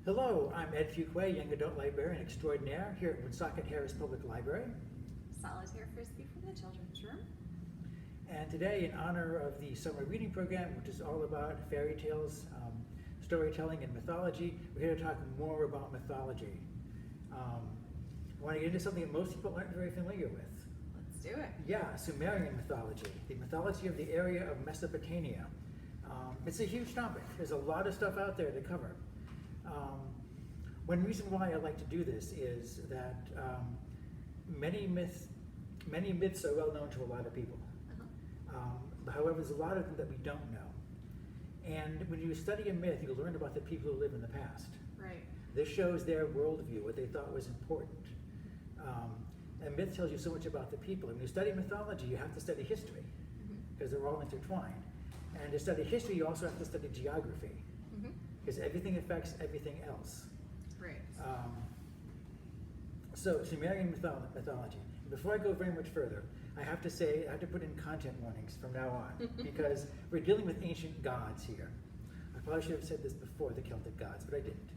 Hello, I'm Ed Fuquay, Young Adult Librarian Extraordinaire here at Woonsocket Harris Public Library. Solitaire Frisbee from the Children's Room. And today, in honor of the summer reading program, which is all about fairy tales, storytelling, and mythology, we're here to talk more about mythology. I want to get into something that most people aren't very familiar with. Let's do it. Yeah, Sumerian mythology, the mythology of the area of Mesopotamia. It's a huge topic. There's a lot of stuff out there to cover. One reason why I like to do this is that many myths are well known to a lot of people. However, there's a lot of them that we don't know. And when you study a myth, you learn about the people who live in the past. Right. This shows their worldview, what they thought was important. And myth tells you so much about the people. And when you study mythology, you have to study history, because they're all intertwined. And to study history, you also have to study geography, because everything affects everything else. Right. So Sumerian mythology. Before I go very much further, I have to put in content warnings from now on, because we're dealing with ancient gods here. I probably should have said this before, the Celtic gods, but I didn't.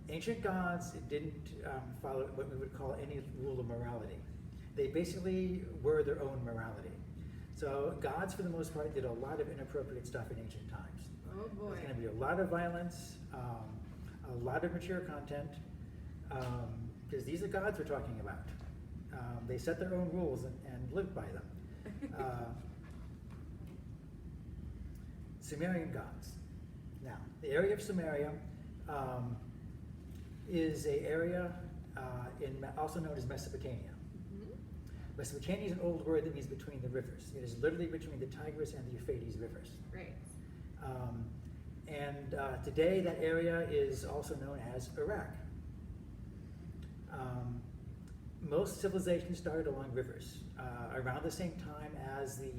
Ancient gods didn't follow what we would call any rule of morality. They basically were their own morality. So gods, for the most part, did a lot of inappropriate stuff in ancient times. Oh boy. There's going to be a lot of violence, a lot of mature content, because these are gods we're talking about. They set their own rules and lived by them. Sumerian gods. Now, the area of Sumeria is an area also known as Mesopotamia. Mesopotamia is an old word that means between the rivers. It is literally between the Tigris and the Euphrates rivers. Right. Today that area is also known as Iraq. Most civilizations started along rivers. Around the same time as the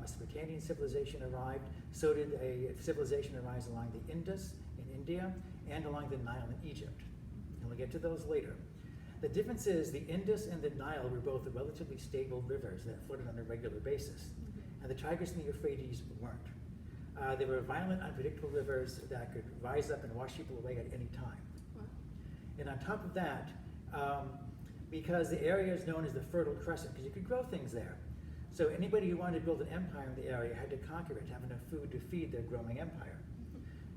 Mesopotamian civilization arrived, so did a civilization arise along the Indus in India and along the Nile in Egypt. And we'll get to those later. The difference is the Indus and the Nile were both relatively stable rivers that flowed on a regular basis, and the Tigris and the Euphrates weren't. They were violent, unpredictable rivers that could rise up and wash people away at any time. Wow. And on top of that, because the area is known as the Fertile Crescent, because you could grow things there. So anybody who wanted to build an empire in the area had to conquer it, have enough food to feed their growing empire.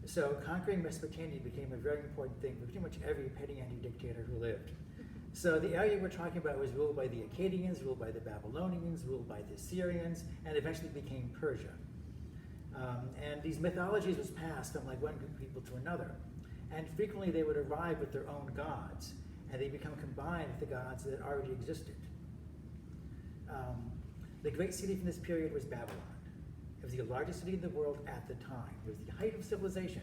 So conquering Mesopotamia became a very important thing for pretty much every petty anti-dictator who lived. So the area we're talking about was ruled by the Akkadians, ruled by the Babylonians, ruled by the Assyrians, and eventually became Persia. And these mythologies was passed from like one group of people to another. And frequently they would arrive with their own gods, and they become combined with the gods that already existed. The great city from this period was Babylon. It was the largest city in the world at the time. It was the height of civilization.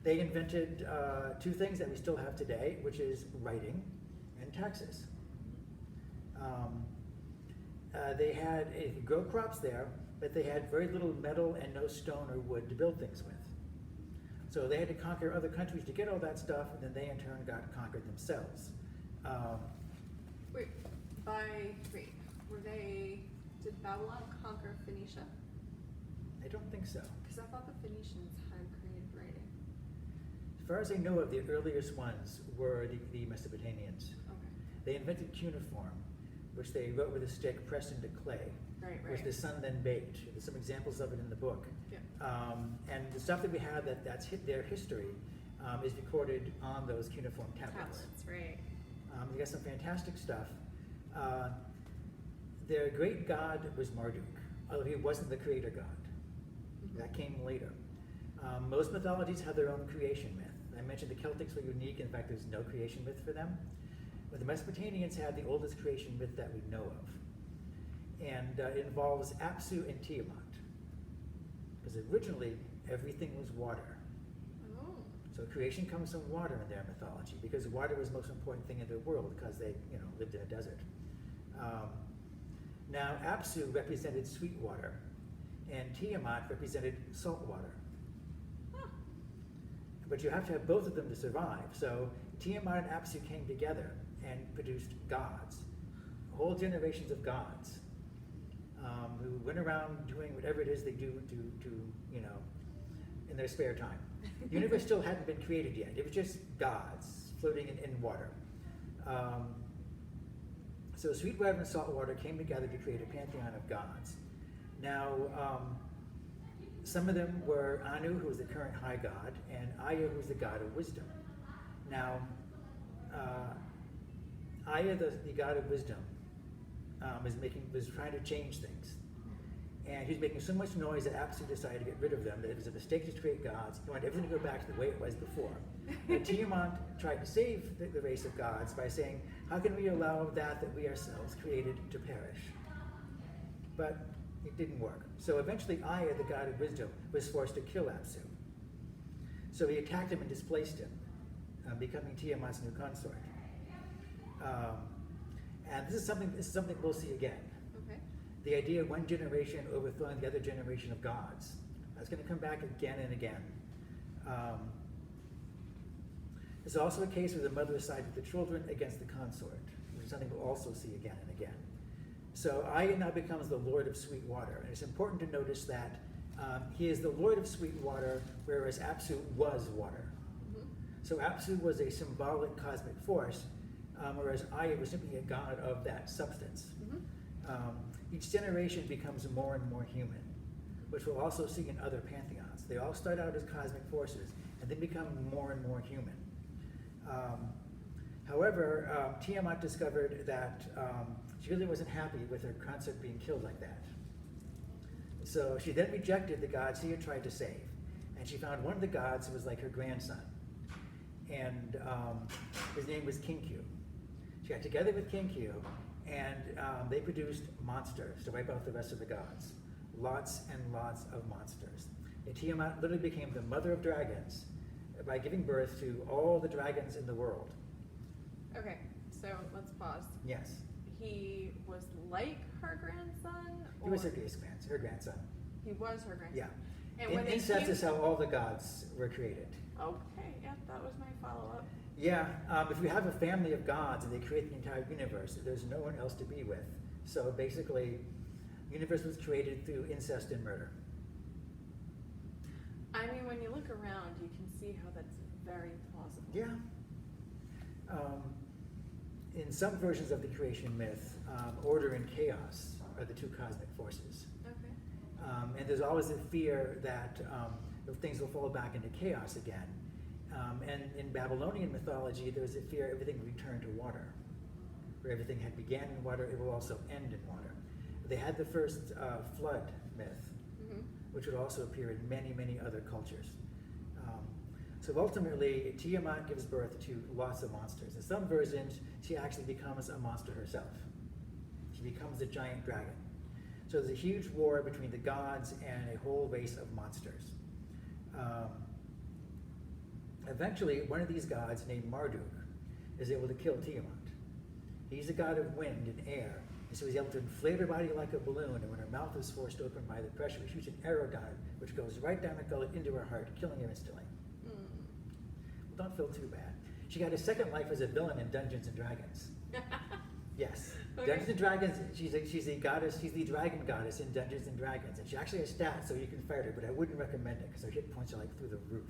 They invented two things that we still have today, which is writing and taxes. They could grow crops there, but they had very little metal and no stone or wood to build things with. So they had to conquer other countries to get all that stuff, and then they in turn got conquered themselves. Did Babylon conquer Phoenicia? I don't think so. Because I thought the Phoenicians had created writing. As far as I know of, the earliest ones were the Mesopotamians. Okay. They invented cuneiform, which they wrote with a stick pressed into clay, Right. which the sun then baked. There's some examples of it in the book. Yeah. And the stuff that we have that's their history is recorded on those cuneiform tablets. Right. They got some fantastic stuff. Their great god was Marduk, although he wasn't the creator god. That came later. Most mythologies have their own creation myth. I mentioned the Celtics were unique. In fact, there's no creation myth for them. But the Mesopotamians had the oldest creation myth that we know of. And it involves Apsu and Tiamat. Because originally, everything was water. Oh. So creation comes from water in their mythology, because water was the most important thing in their world, because they lived in a desert. Now, Apsu represented sweet water, and Tiamat represented salt water. Huh. But you have to have both of them to survive. So Tiamat and Apsu came together and produced gods, whole generations of gods, who went around doing whatever it is they do to in their spare time. The universe still hadn't been created yet. It was just gods floating in water. So sweet water and salt water came together to create a pantheon of gods. Now, some of them were Anu, who was the current high god, and Aya, who was the god of wisdom. Now, Aya, the god of wisdom, was trying to change things. And he was making so much noise that Apsu decided to get rid of them, that it was a mistake to create gods. He wanted everything to go back to the way it was before. And Tiamat tried to save the race of gods by saying, how can we allow that we ourselves created to perish? But it didn't work. So eventually Aya, the god of wisdom, was forced to kill Apsu. So he attacked him and displaced him, becoming Tiamat's new consort. And this is something we'll see again. Okay. The idea of one generation overthrowing the other generation of gods. That's going to come back again and again. There's also a case where the mother sided with the children against the consort, which is something we'll also see again and again. So Aya now becomes the Lord of Sweet Water. And it's important to notice that he is the Lord of Sweet Water, whereas Apsu was water. Mm-hmm. So Apsu was a symbolic cosmic force, whereas Aya was simply a god of that substance. Mm-hmm. Each generation becomes more and more human, which we'll also see in other pantheons. They all start out as cosmic forces and then become more and more human. However, Tiamat discovered that she really wasn't happy with her consort being killed like that. So she then rejected the gods she had tried to save. And she found one of the gods who was like her grandson. And his name was Kinku. She got together with Kinku, and they produced monsters to wipe out the rest of the gods. Lots and lots of monsters. And Tiamat literally became the mother of dragons by giving birth to all the dragons in the world. Okay, so let's pause. Yes. He was like her grandson? He was or- her grandson. He was her grandson. Yeah. And when they Incest came... is how all the gods were created. Okay, yeah, that was my follow-up. Yeah, if you have a family of gods and they create the entire universe, there's no one else to be with. So basically, the universe was created through incest and murder. I mean, when you look around, you can see how that's very plausible. Yeah. In some versions of the creation myth, order and chaos are the two cosmic forces. Okay. And there's always a fear that things will fall back into chaos again. And in Babylonian mythology, there's a fear everything will return to water. Where everything had began in water, it will also end in water. They had the first flood myth, Mm-hmm. which would also appear in many, many other cultures. So ultimately, Tiamat gives birth to lots of monsters. In some versions, she actually becomes a monster herself. She becomes a giant dragon. So there's a huge war between the gods and a whole race of monsters. Eventually, one of these gods named Marduk is able to kill Tiamat. He's a god of wind and air, and so he's able to inflate her body like a balloon, and when her mouth is forced open by the pressure, he shoots an arrow down it, which goes right down her gullet into her heart, killing her instantly. Well, don't feel too bad. She got a second life as a villain in Dungeons and Dragons. Yes. Okay. Dungeons and Dragons, she's a goddess, she's the dragon goddess in Dungeons and Dragons, and she actually has stats so you can fight her, but I wouldn't recommend it because her hit points are like through the roof.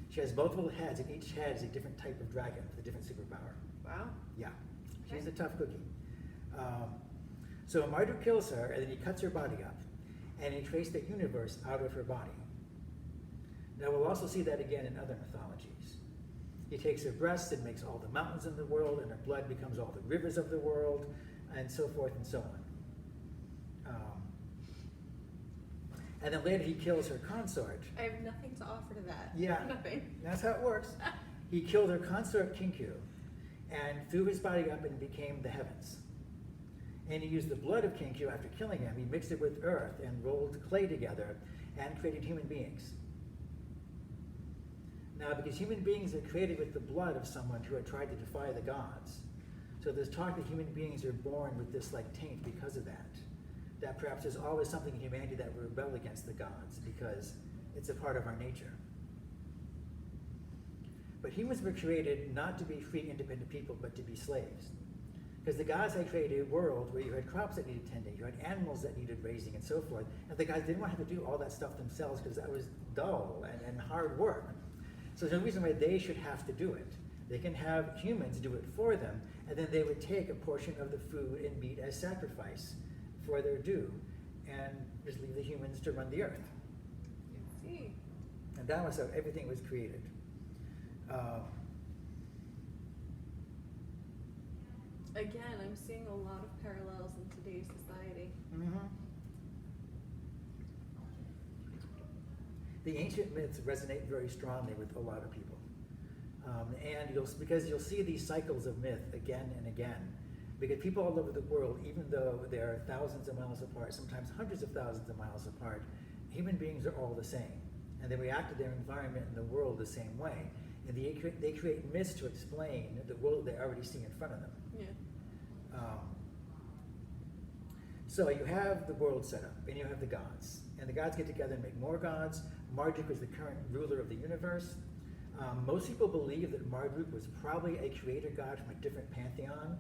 She has multiple heads, and each head is a different type of dragon with a different superpower. Wow. Yeah, she's Okay. a tough cookie. So Marduk kills her, and then he cuts her body up, and he traced the universe out of her body. Now we'll also see that again in other mythologies. He takes her breasts and makes all the mountains in the world, and her blood becomes all the rivers of the world, and so forth and so on. And then later he kills her consort. I have nothing to offer to that. Yeah. Nothing. That's how it works. He killed her consort Kinku and threw his body up and became the heavens. And he used the blood of Kinku after killing him. He mixed it with earth and rolled clay together and created human beings. Now, because human beings are created with the blood of someone who had tried to defy the gods, so there's talk that human beings are born with this like taint because of that. That perhaps there's always something in humanity that will rebel against the gods because it's a part of our nature. But humans were created not to be free, independent people, but to be slaves. Because the gods had created a world where you had crops that needed tending, you had animals that needed raising and so forth, and the gods didn't want to have to do all that stuff themselves because that was dull and hard work. So there's no reason why they should have to do it. They can have humans do it for them, and then they would take a portion of the food and meat as sacrifice for their due, and just leave the humans to run the earth. I see. And that was how everything was created. Again, I'm seeing a lot of parallels in today's society. Mm-hmm. The ancient myths resonate very strongly with a lot of people. And because you'll see these cycles of myth again and again, because people all over the world, even though they're thousands of miles apart, sometimes hundreds of thousands of miles apart, human beings are all the same. And they react to their environment and the world the same way. And they create myths to explain the world they already see in front of them. Yeah. So you have the world set up, and you have the gods. And the gods get together and make more gods. Marduk is the current ruler of the universe. Most people believe that Marduk was probably a creator god from a different pantheon.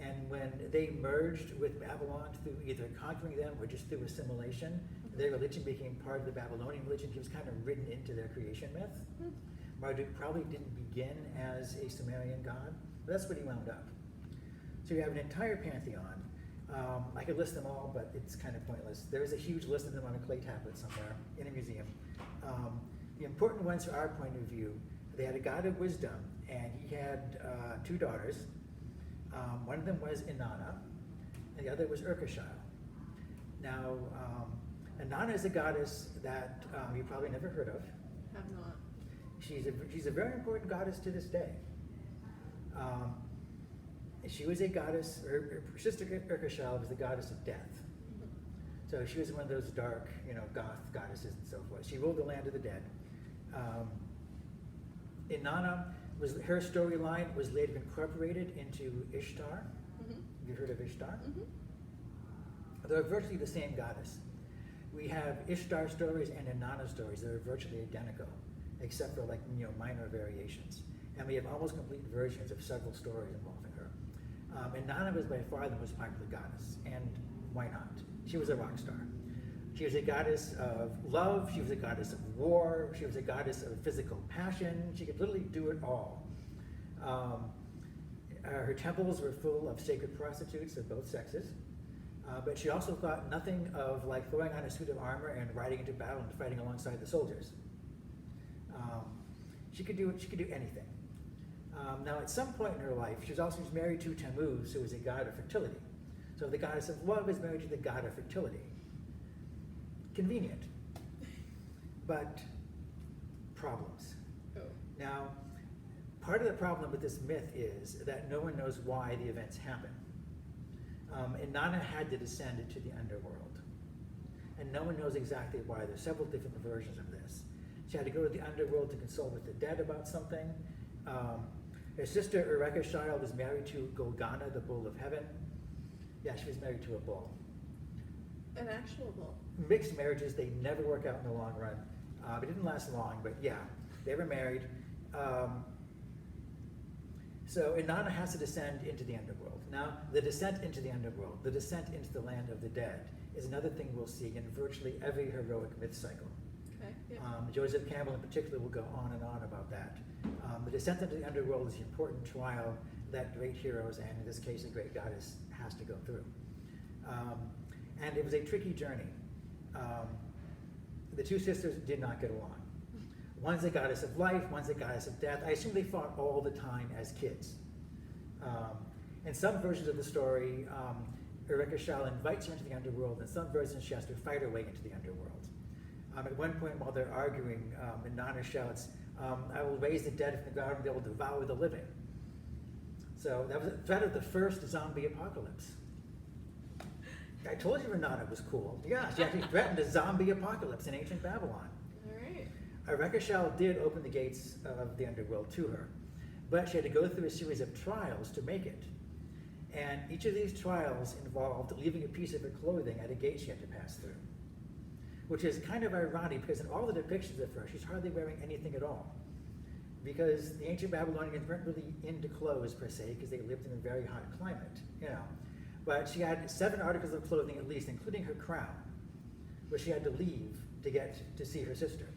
And when they merged with Babylon through either conquering them or just through assimilation, their religion became part of the Babylonian religion. He was kind of written into their creation myth. Marduk probably didn't begin as a Sumerian god, but that's what he wound up. So you have an entire pantheon. I could list them all, but it's kind of pointless. There is a huge list of them on a clay tablet somewhere in a museum. The important ones from our point of view, they had a god of wisdom, and he had two daughters. One of them was Inanna, and the other was Ereshkigal. Now, Inanna is a goddess that you probably never heard of. Have not. She's a very important goddess to this day. She was a goddess, her sister Ereshkigal was the goddess of death. So she was one of those dark, goth goddesses and so forth. She ruled the land of the dead. Inanna, her storyline was later incorporated into Ishtar. Mm-hmm. Have you heard of Ishtar? Mm-hmm. They're virtually the same goddess. We have Ishtar stories and Inanna stories that are virtually identical, except for minor variations. And we have almost complete versions of several stories involving her. Inanna was by far the most popular goddess, and why not? She was a rock star. She was a goddess of love, she was a goddess of war, she was a goddess of physical passion. She could literally do it all. Her temples were full of sacred prostitutes of both sexes, but she also thought nothing of throwing on a suit of armor and riding into battle and fighting alongside the soldiers. She could do anything. Now, at some point in her life, she was married to Tammuz, who was a god of fertility. So the goddess of love is married to the god of fertility. Convenient, but problems. Oh. Now, part of the problem with this myth is that no one knows why the events happen. Inanna had to descend into the underworld, and no one knows exactly why. There's several different versions of this. She had to go to the underworld to consult with the dead about something. Her sister Ereshkigal was married to Golgana, the bull of heaven. Yeah, she was married to a bull. An actual bull. Mixed marriages, they never work out in the long run. It didn't last long, but yeah, they were married. So Inanna has to descend into the underworld. Now, the descent into the underworld, the descent into the land of the dead, is another thing we'll see in virtually every heroic myth cycle. Okay. Yeah. Joseph Campbell in particular will go on and on about that. The descent into the underworld is the important trial that great heroes, and in this case a great goddess, has to go through. And it was a tricky journey. The two sisters did not get along. One's a goddess of life, one's a goddess of death. I assume they fought all the time as kids. In some versions of the story, Ereshkigal invites her into the underworld. In some versions, she has to fight her way into the underworld. At one point, while they're arguing, Inanna shouts, "I will raise the dead from the ground and they will devour the living." So that was a threat of the first zombie apocalypse. I told you Inanna was cool. Yeah, she actually threatened a zombie apocalypse in ancient Babylon. All right. Ereshkigal did open the gates of the underworld to her, but she had to go through a series of trials to make it. And each of these trials involved leaving a piece of her clothing at a gate she had to pass through, which is kind of ironic because in all the depictions of her, she's hardly wearing anything at all. because the ancient Babylonians weren't really into clothes per se, because they lived in a very hot climate, you know. But she had 7 articles of clothing at least, including her crown, which she had to leave to get to see her sister.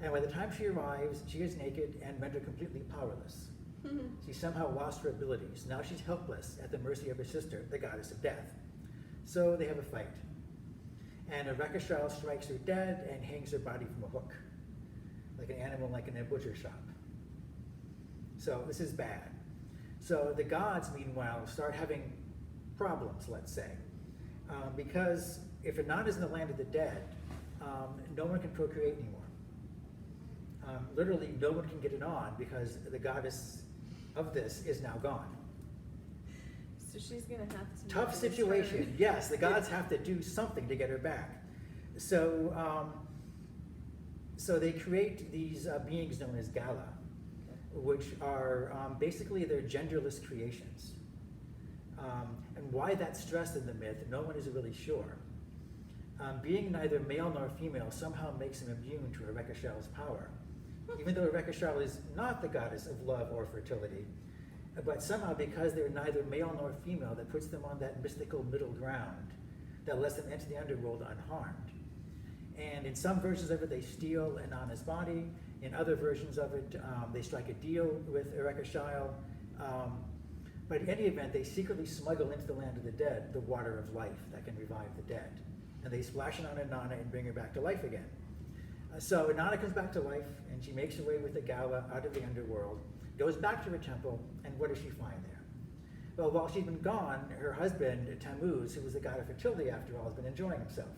And by the time she arrives, she is naked and rendered completely powerless. She somehow lost her abilities. Now she's helpless at the mercy of her sister, the goddess of death. So they have a fight. And Ereshkigal strikes her dead and hangs her body from a hook, like an animal like in a butcher shop. So this is bad. So the gods, meanwhile, start having problems, let's say. Because if Inanna is in the land of the dead, no one can procreate anymore. Literally, no one can get it on because the goddess of this is now gone. So she's gonna have to. Tough situation. Yes, the gods have to do something to get her back. So, so they create these beings known as Gala, which are basically they're genderless creations. And why that's stressed in the myth, no one is really sure. Being neither male nor female somehow makes them immune to Ereshkigal's power. Even though Ereshkigal is not the goddess of love or fertility, but somehow because they're neither male nor female, that puts them on that mystical middle ground that lets them enter the underworld unharmed. And in some versions of it, they steal Inanna's body. In other versions of it, they strike a deal with Ereshkigal. But in any event, they secretly smuggle into the land of the dead the water of life that can revive the dead. And they splash it on Inanna and bring her back to life again. So Inanna comes back to life, and she makes her way with the Gala out of the underworld, goes back to her temple, and what does she find there? Well, while she's been gone, her husband, Tammuz, who was the god of fertility after all, has been enjoying himself.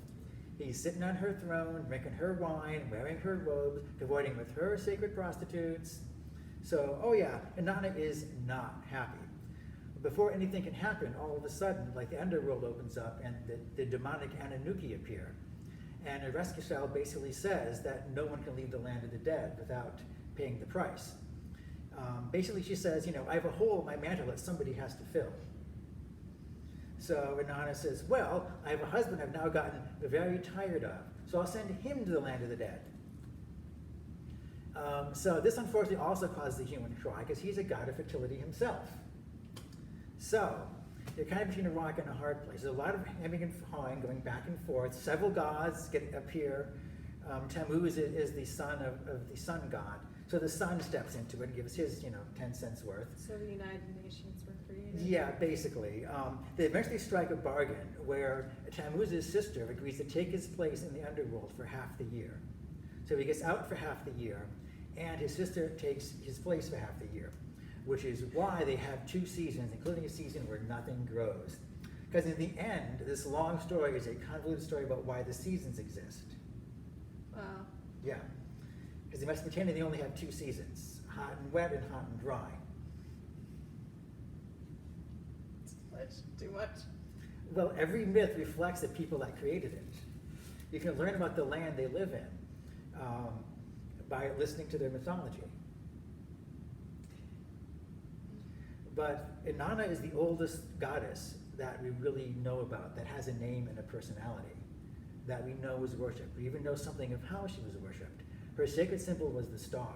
He's sitting on her throne, drinking her wine, wearing her robes, cavorting with her sacred prostitutes. So, oh yeah, Inanna is not happy. Before anything can happen, all of a sudden, like the underworld opens up and the demonic Anunnaki appear. And Ereshkigal basically says that no one can leave the land of the dead without paying the price. Basically, she says, you know, I have a hole in my mantle that somebody has to fill. So Inanna says, well, I have a husband I've now gotten very tired of, so I'll send him to the land of the dead. So this unfortunately also causes the human cry, because he's a god of fertility himself. So they're kind of between a rock and a hard place. There's a lot of hemming and hawing, going back and forth. Several gods appear. Tammuz is the son of the sun god. So the sun steps into it and gives his, 10 cents worth. So the United Nations were created. Yeah, basically. They eventually strike a bargain where Tammuz's sister agrees to take his place in the underworld for half the year. So he gets out for half the year, and his sister takes his place for half the year, which is why they have 2 seasons, including a season where nothing grows. Because in the end, this long story is a convoluted story about why the seasons exist. Wow. Yeah. Because in Mesopotamia, they only have 2 seasons, hot and wet and hot and dry. Too much. Well, every myth reflects the people that created it. You can learn about the land they live in by listening to their mythology. But Inanna is the oldest goddess that we really know about, that has a name and a personality, that we know was worshipped. We even know something of how she was worshipped. Her sacred symbol was the star.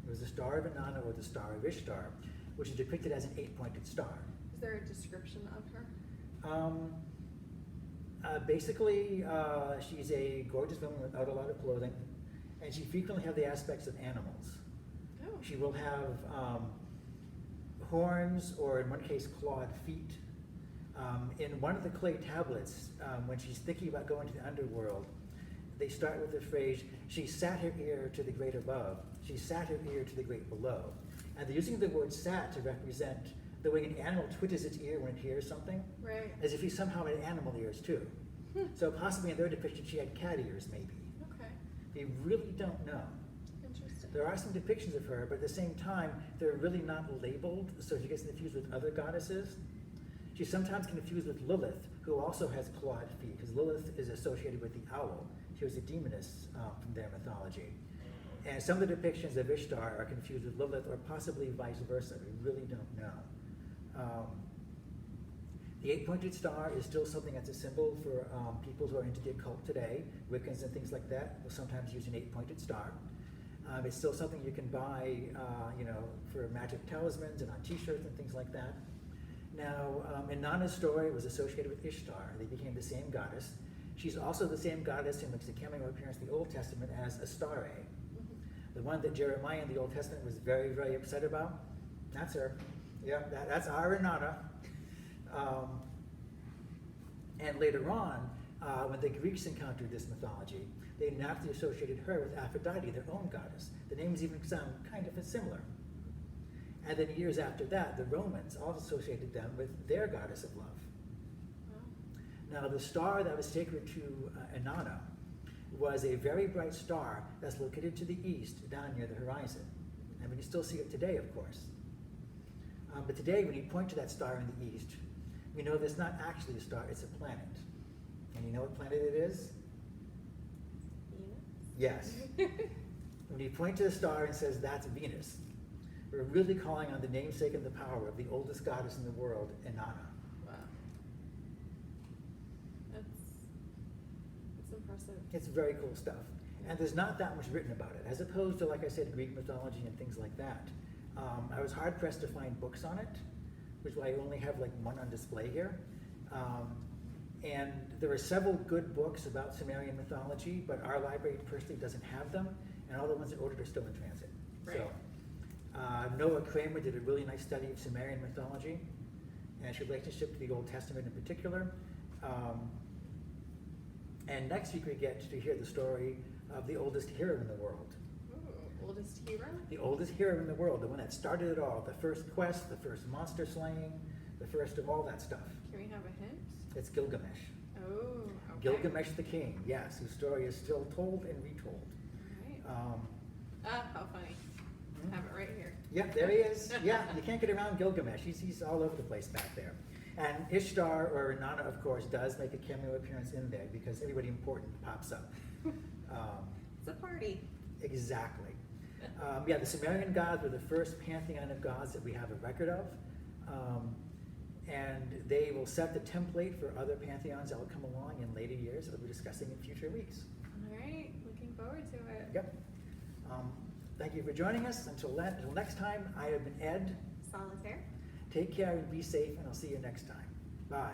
It was the star of Inanna, or the star of Ishtar, which is depicted as an 8-pointed star. Is there a description of her? Basically, she's a gorgeous woman without a lot of clothing, and she frequently has the aspects of animals. Oh. She will have horns, or in one case, clawed feet. In one of the clay tablets, when she's thinking about going to the underworld, they start with the phrase, she sat her ear to the great above, she sat her ear to the great below. And they're using the word sat to represent the way an animal twitches its ear when it hears something, Right. as if he somehow had animal ears too. So possibly in their depiction, she had cat ears, maybe. Okay. They really don't know. Interesting. There are some depictions of her, but at the same time, they're really not labeled, so she gets confused with other goddesses. She's sometimes confused with Lilith, who also has clawed feet, because Lilith is associated with the owl. She was a demoness from their mythology. And some of the depictions of Ishtar are confused with Lilith, or possibly vice versa. We really don't know. The 8-pointed star is still something that's a symbol for people who are into the occult today. Wiccans and things like that will sometimes use an 8-pointed star. It's still something you can buy, for magic talismans and on T-shirts and things like that. Now, Inanna's story was associated with Ishtar. They became the same goddess. She's also the same goddess in which the cameo appears in the Old Testament as Astarte. The one that Jeremiah in the Old Testament was very, very upset about. That's her. Yeah, that's our Inanna. And later on, when the Greeks encountered this mythology, they naturally associated her with Aphrodite, their own goddess. The names even sound kind of similar. And then years after that, the Romans also associated them with their goddess of love. Wow. Now, the star that was sacred to Inanna was a very bright star that's located to the east, down near the horizon. And we can still see it today, of course. But today, when you point to that star in the east, we know that's not actually a star, it's a planet. And you know what planet it is? Venus? Yes. When you point to the star and says that's Venus, we're really calling on the namesake and the power of the oldest goddess in the world, Inanna. Wow. That's impressive. It's very cool stuff. And there's not that much written about it, as opposed to, like I said, Greek mythology and things like that. I was hard pressed to find books on it, which I only have like one on display here. And there are several good books about Sumerian mythology, but our library personally doesn't have them, and all the ones that ordered are still in transit. Right. So, Noah Kramer did a really nice study of Sumerian mythology and its relationship to the Old Testament in particular. And next week we get to hear the story of the oldest hero in the world. Ooh, oldest hero? The oldest hero in the world, the one that started it all, the first quest, the first monster slaying, the first of all that stuff. Can we have a hint? It's Gilgamesh. Oh, okay. Gilgamesh the king, yes, whose story is still told and retold. All right. How funny. I have it right here. Yeah, there he is. Yeah, you can't get around Gilgamesh. He's all over the place back there. And Ishtar, or Inanna, of course, does make a cameo appearance in there because everybody important pops up. It's a party. Exactly. Yeah, the Sumerian gods were the first pantheon of gods that we have a record of. And they will set the template for other pantheons that will come along in later years that we'll be discussing in future weeks. All right, looking forward to it. Yep. Thank you for joining us. Until next time, I have been Ed. Solitaire. Take care and be safe, and I'll see you next time. Bye.